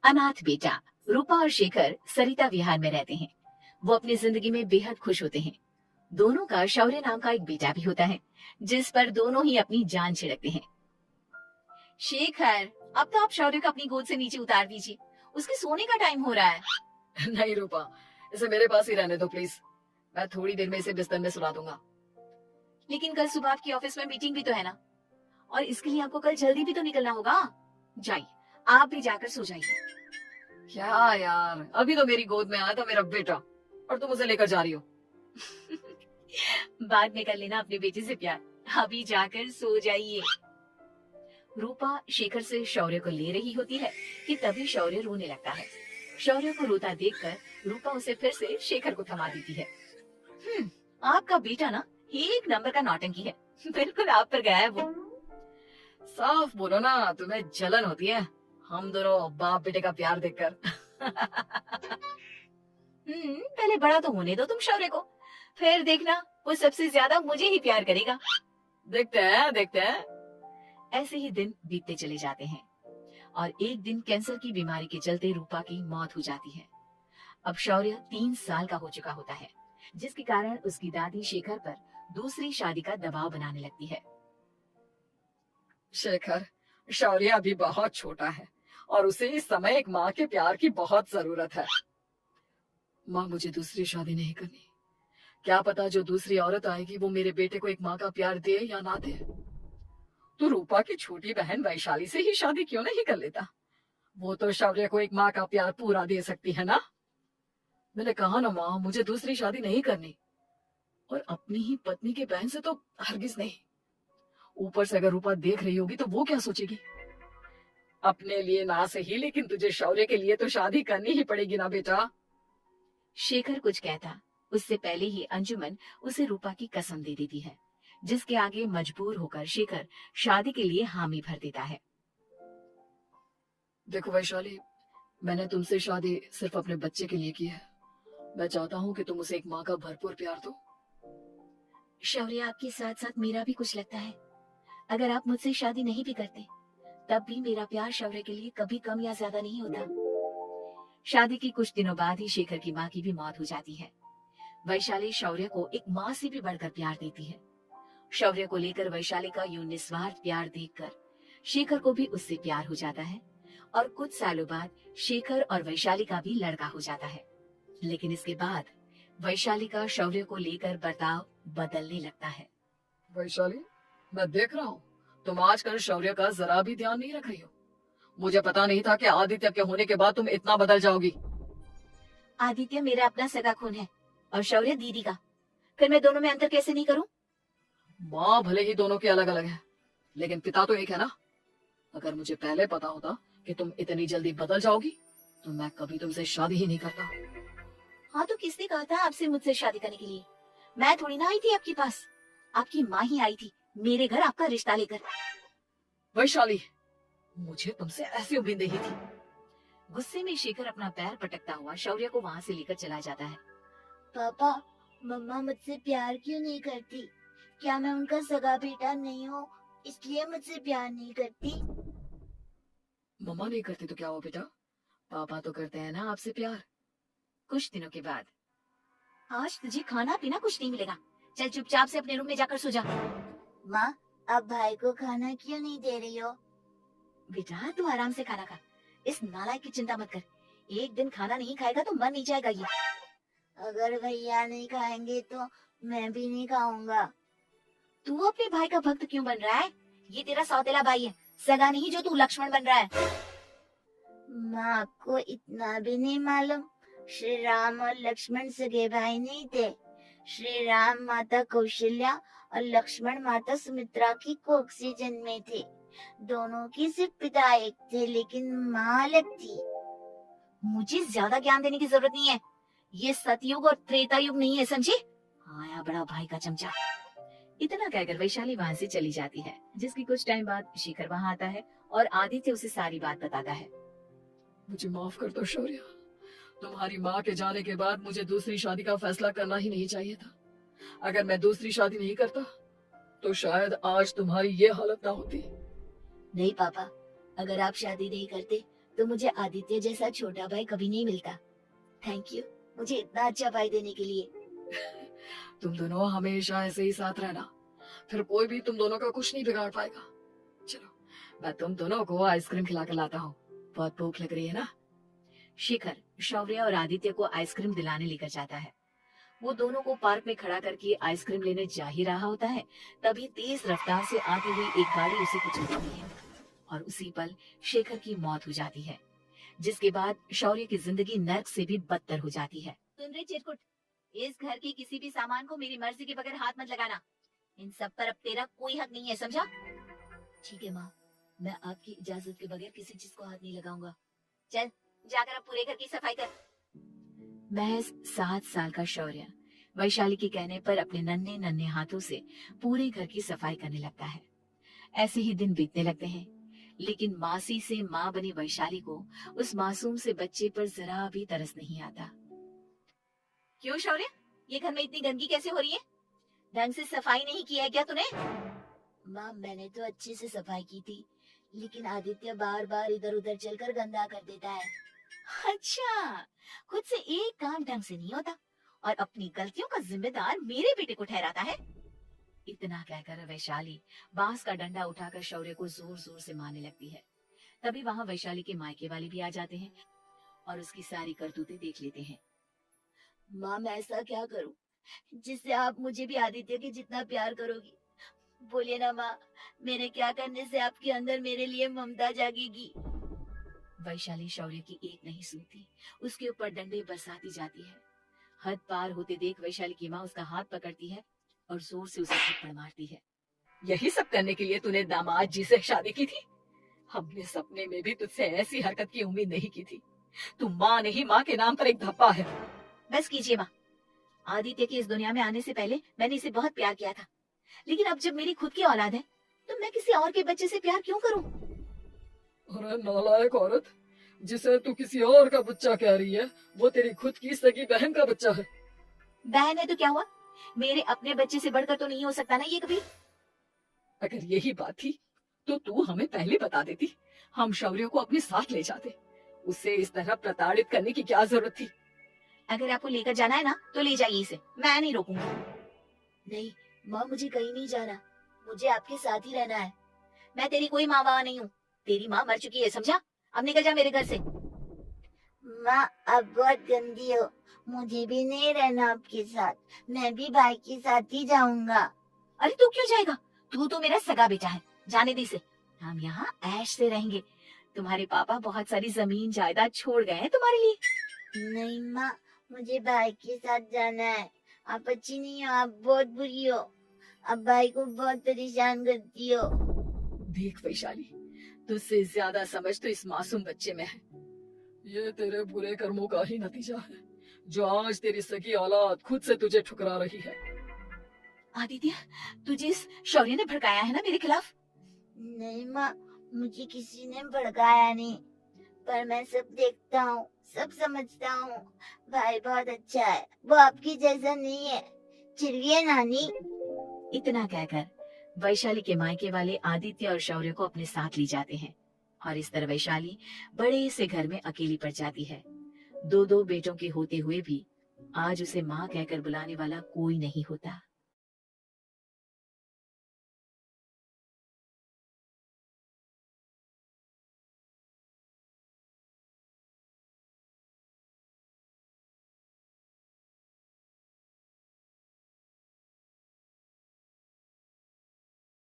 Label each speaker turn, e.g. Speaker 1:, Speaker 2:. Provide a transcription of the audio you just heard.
Speaker 1: अनाथ बेटा। रूपा और शेखर सरिता विहार में रहते हैं। वो अपनी जिंदगी में बेहद खुश होते हैं। दोनों का शौर्य नाम का एक बेटा भी होता है, जिस पर दोनों ही अपनी जान छिड़कते हैं। शेखर, अब तो आप शौर्य को अपनी गोद से नीचे उतार दीजिए, उसके सोने का टाइम हो रहा है।
Speaker 2: नहीं रूपा, इसे मेरे पास ही रहने दो प्लीज। मैं थोड़ी देर में इसे बिस्तर में सुला दूंगा।
Speaker 1: लेकिन कल सुबह आपकी ऑफिस में मीटिंग भी तो है ना, और इसके लिए आपको कल जल्दी भी तो निकलना होगा। जाइए, आप भी जाकर सो जाइए।
Speaker 2: क्या यार, अभी तो मेरी गोद में आया था मेरा बेटा और तुम उसे लेकर जा रही हो।
Speaker 1: बाद में कर लेना अपने बेटे से प्यार, अभी जाकर सो जाइए। रूपा शेखर से शौर्य को ले रही होती है कि तभी शौर्य रोने लगता है। शौर्य को रोता देखकर रूपा उसे फिर से शेखर को थमा देती है। आपका बेटा ना एक नंबर का नौटंकी है, बिल्कुल आप पर गया है वो।
Speaker 2: साफ बोलो ना, तुम्हें जलन होती है हम दोनों बाप बेटे का प्यार देखकर।
Speaker 1: पहले बड़ा तो होने दो तुम शौर्य को, फिर देखना वो सबसे ज्यादा मुझे ही प्यार करेगा।
Speaker 2: देखते हैं देखते हैं।
Speaker 1: ऐसे ही दिन बीतते चले जाते हैं और एक दिन कैंसर की बीमारी के चलते रूपा की मौत हो जाती है। अब शौर्य 3 साल का हो चुका होता है, जिसके कारण उसकी दादी शेखर पर दूसरी शादी का दबाव बनाने लगती है।
Speaker 2: शेखर, शौर्य अभी बहुत छोटा है और उसे इस समय एक माँ के प्यार की बहुत जरूरत है। माँ, मुझे दूसरी शादी नहीं करनी। क्या पता जो दूसरी औरत आएगी वो मेरे बेटे को एक माँ का प्यार दे या ना दे। तो रूपा की छोटी बहन वैशाली से ही शादी क्यों नहीं कर लेता? वो तो शौर्य को एक माँ का प्यार पूरा दे सकती है ना। मैंने कहा ना माँ, मुझे दूसरी शादी नहीं करनी, और अपनी ही पत्नी के बहन से तो हरगिज नहीं। ऊपर से अगर रूपा देख रही होगी तो वो क्या सोचेगी? अपने लिए ना सही, लेकिन तुझे शौर्य के लिए तो शादी करनी ही पड़ेगी ना बेटा।
Speaker 1: शेखर कुछ कहता उससे पहले ही अंजुमन उसे रूपा की कसम दे देती है, जिसके आगे मजबूर होकर शेखर शादी के लिए हामी भर देता है।
Speaker 2: देखो वैशाली, मैंने तुमसे शादी सिर्फ अपने बच्चे के लिए की है। मैं चाहता हूँ कि तुम उसे एक माँ का भरपूर प्यार दो।
Speaker 1: शौर्य, आपके साथ साथ मेरा भी कुछ लगता है। अगर आप मुझसे शादी नहीं भी करते, तब भी मेरा प्यार शौर्य के लिए कभी कम या ज्यादा नहीं होता। शादी के कुछ दिनों बाद ही शेखर की माँ की भी मौत हो जाती है। वैशाली शौर्य को एक माँ से भी बढ़कर प्यार देती है। शौर्य को लेकर वैशाली का यूं निस्वार्थ प्यार देखकर शेखर को भी उससे प्यार हो जाता है और कुछ सालों बाद शेखर और वैशाली का भी लड़का हो जाता है। लेकिन इसके बाद वैशाली का शौर्य को लेकर बर्ताव बदलने लगता है।
Speaker 2: वैशाली, मैं देख रहा हूँ तुम आजकल शौर्य का जरा भी ध्यान नहीं रख रही हो। मुझे पता नहीं था कि आदित्य के होने के बाद तुम इतना बदल जाओगी।
Speaker 1: आदित्य मेरा अपना सगा खून है और शौर्य दीदी का, फिर मैं दोनों में अंतर कैसे नहीं करूं?
Speaker 2: माँ भले ही दोनों के अलग अलग है, लेकिन पिता तो एक है ना। अगर मुझे पहले पता होता कि तुम इतनी जल्दी बदल जाओगी तो मैं कभी तुमसे शादी ही नहीं करता।
Speaker 1: हाँ, तो किसने कहा था आपसे मुझसे शादी करने के लिए? मैं थोड़ी ना आई थी आपके पास, आपकी माँ ही आई थी मेरे घर आपका रिश्ता लेकर।
Speaker 2: वैशाली, मुझे तुमसे ऐसी उम्मीद नहीं थी।
Speaker 1: गुस्से में शेखर अपना पैर पटकता हुआ शौर्य को वहाँ से लेकर चला जाता है। पापा, मम्मा मुझसे प्यार क्यों नहीं करती? क्या मैं उनका सगा बेटा नहीं हूँ, इसलिए मुझसे प्यार नहीं करती?
Speaker 2: मम्मा नहीं करती तो क्या हुआ बेटा, पापा तो करते हैं ना आपसे प्यार।
Speaker 1: कुछ दिनों के बाद, आज तुझे खाना पीना कुछ नहीं मिलेगा, चल चुपचाप से अपने रूम में जाकर सो जा। माँ, अब भाई को खाना क्यों नहीं दे रही हो? बेटा तू आराम से खाना खा, इस नालायक की चिंता मत कर। एक दिन खाना नहीं खाएगा तो मर नहीं जाएगा ये। अगर भैया नहीं खाएंगे तो मैं भी नहीं खाऊंगा। तू अपने भाई का भक्त क्यों बन रहा है? ये तेरा सौतेला भाई है, सगा नहीं जो तू लक्ष्मण बन रहा है। माँ को इतना भी नहीं मालूम, श्री राम और लक्ष्मण सगे भाई नहीं थे। श्री राम माता कौशल्या और लक्ष्मण माता सुमित्रा की कोख से जन्मे थे। दोनों की सिर्फ पिता एक थे, लेकिन माँ अलग थी। मुझे ज्यादा ज्ञान देने की जरूरत नहीं है, ये सतयुग और त्रेता युग नहीं है, समझे? आया बड़ा भाई का चमचा। इतना कहकर वैशाली वहाँ से चली जाती है, जिसकी कुछ टाइम बाद शेखर वहाँ आता है और आदित्य उसे सारी बात बताता है।
Speaker 2: मुझे माफ कर दो शौर्य, तुम्हारी माँ के जाने के बाद मुझे दूसरी शादी का फैसला करना ही नहीं चाहिए था। अगर मैं दूसरी शादी नहीं करता तो शायद आज तुम्हारी ये हालत ना होती।
Speaker 1: नहीं पापा, अगर आप शादी नहीं करते तो मुझे आदित्य जैसा छोटा भाई कभी नहीं मिलता। थैंक यू मुझे इतना अच्छा भाई देने के लिए।
Speaker 2: तुम दोनों हमेशा ऐसे ही साथ रहना, फिर कोई भी तुम दोनों का कुछ नहीं बिगाड़ पाएगा। चलो मैं तुम दोनों को आइसक्रीम खिला कर लाता हूँ, बहुत भूख लग रही है ना।
Speaker 1: शिखर शौर्य और आदित्य को आइसक्रीम दिलाने लेकर जाता है। वो दोनों को पार्क में खड़ा करके आइसक्रीम लेने जा ही रहा होता है, तभी तेज रफ्तार से आती हुई एक गाड़ी उसे कुचलती है और उसी पल शेखर की मौत हो जाती है, जिसके बाद शौर्य की जिंदगी नर्क से भी बदतर हो जाती है। सुन रहे चिरकुट, इस घर के किसी भी सामान को मेरी मर्जी के बगैर हाथ मत लगाना। इन सब पर अब तेरा कोई हक नहीं है, समझा? ठीक है माँ, मैं आपकी इजाजत के बगैर किसी चीज को हाथ नहीं लगाऊंगा। चल जाकर अब पूरे घर की सफाई कर। महज 7 साल का शौर्य वैशाली के कहने पर अपने नन्हे नन्हे हाथों से पूरे घर की सफाई करने लगता है। ऐसे ही दिन बीतने लगते हैं, लेकिन मासी से माँ बनी वैशाली को उस मासूम से बच्चे पर जरा भी तरस नहीं आता। क्यों शौर्य, ये घर में इतनी गंदगी कैसे हो रही है? ढंग से सफाई नहीं की है क्या तूने? माँ मैंने तो अच्छे से सफाई की थी, लेकिन आदित्य बार बार इधर उधर चलकर गंदा कर देता है। अच्छा, खुद से एक काम ढंग से नहीं होता और अपनी गलतियों का जिम्मेदार मेरे बेटे को ठहराता है। इतना कहकर वैशाली बांस का डंडा उठाकर शौर्य को जोर जोर से मारने लगती है। तभी वहां वैशाली के मायके वाले भी आ जाते हैं और उसकी सारी करतूतें देख लेते हैं। माँ मैं ऐसा क्या करूं जिससे आप मुझे भी आदित्य के जितना प्यार करोगी? बोलिए ना माँ, मेरे क्या करने से आपके अंदर मेरे लिए ममता जागेगी? वैशाली शौर्य की एक नहीं सुनती, उसके ऊपर डंडे बरसाती जाती है। हद पार होते देख वैशाली की माँ उसका हाथ पकड़ती है और जोर से उसे थप्पड़ मारती है।
Speaker 2: यही सब करने के लिए तूने दामाद जी से शादी की थी? हमने सपने में भी तुझसे ऐसी हरकत की उम्मीद नहीं की थी। तू माँ नहीं, माँ के नाम पर एक धब्बा है।
Speaker 1: बस कीजिए माँ, आदित्य की इस दुनिया में आने से पहले मैंने इसे बहुत प्यार किया था, लेकिन अब जब मेरी खुद की औलाद है तो मैं किसी और के बच्चे से प्यार क्यों करूं?
Speaker 2: अरे नालायक औरत, जिसे तू किसी और का बच्चा कह रही है, वो तेरी खुद की सगी बहन का बच्चा है।
Speaker 1: बहन है तो क्या हुआ, मेरे अपने बच्चे से बढ़कर तो नहीं हो सकता ना ये कभी।
Speaker 2: अगर यही बात थी तो तू हमें पहले बता देती, हम शौर्य को अपने साथ ले जाते। उसे इस तरह प्रताड़ित करने की क्या जरूरत थी?
Speaker 1: अगर आपको लेकर जाना है ना तो ले जाइए इसे, मैं नहीं रोकूंगा। नहीं माँ, मुझे कहीं नहीं जाना, मुझे आपके साथ ही रहना है। मैं तेरी कोई माँ बाबा नहीं हूँ, तेरी माँ मर चुकी है, समझा? अब निकल जा मेरे घर से। माँ अब बहुत गंदी हो, मुझे भी नहीं रहना आपके साथ, मैं भी भाई के साथ ही जाऊंगा। अरे तू क्यों जाएगा, तू तो मेरा सगा बेटा है, जाने दे इसे। हम यहाँ ऐश से रहेंगे, तुम्हारे पापा बहुत सारी जमीन जायदाद छोड़ गए हैं तुम्हारे लिए। नहीं माँ, मुझे भाई के साथ जाना है, आप अच्छी नहीं हो, आप बहुत बुरी हो, अब भाई को बहुत परेशान करती हो।
Speaker 2: देख वैशाली, तुझसे ज्यादा समझ तो इस मासूम बच्चे में है। ये तेरे बुरे कर्मों का ही नतीजा है, जो आज तेरी सगी औलाद खुद से तुझे ठुकरा रही है।
Speaker 1: आदित्य, तुझे इस शौर्य ने भड़काया है ना मेरे खिलाफ? नहीं माँ, मुझे किसी ने भड़काया नहीं, पर मैं सब देखता हूँ, सब समझता हूँ। भाई बहुत अच्छा है, वो आपकी जैसा नहीं है। चिड़िया नानी। इतना कहकर वैशाली के मायके वाले आदित्य और शौर्य को अपने साथ ले जाते हैं और इस तरह वैशाली बड़े से घर में अकेली पड़ जाती है। 2 बेटों के होते हुए भी आज उसे माँ कहकर बुलाने वाला कोई नहीं होता।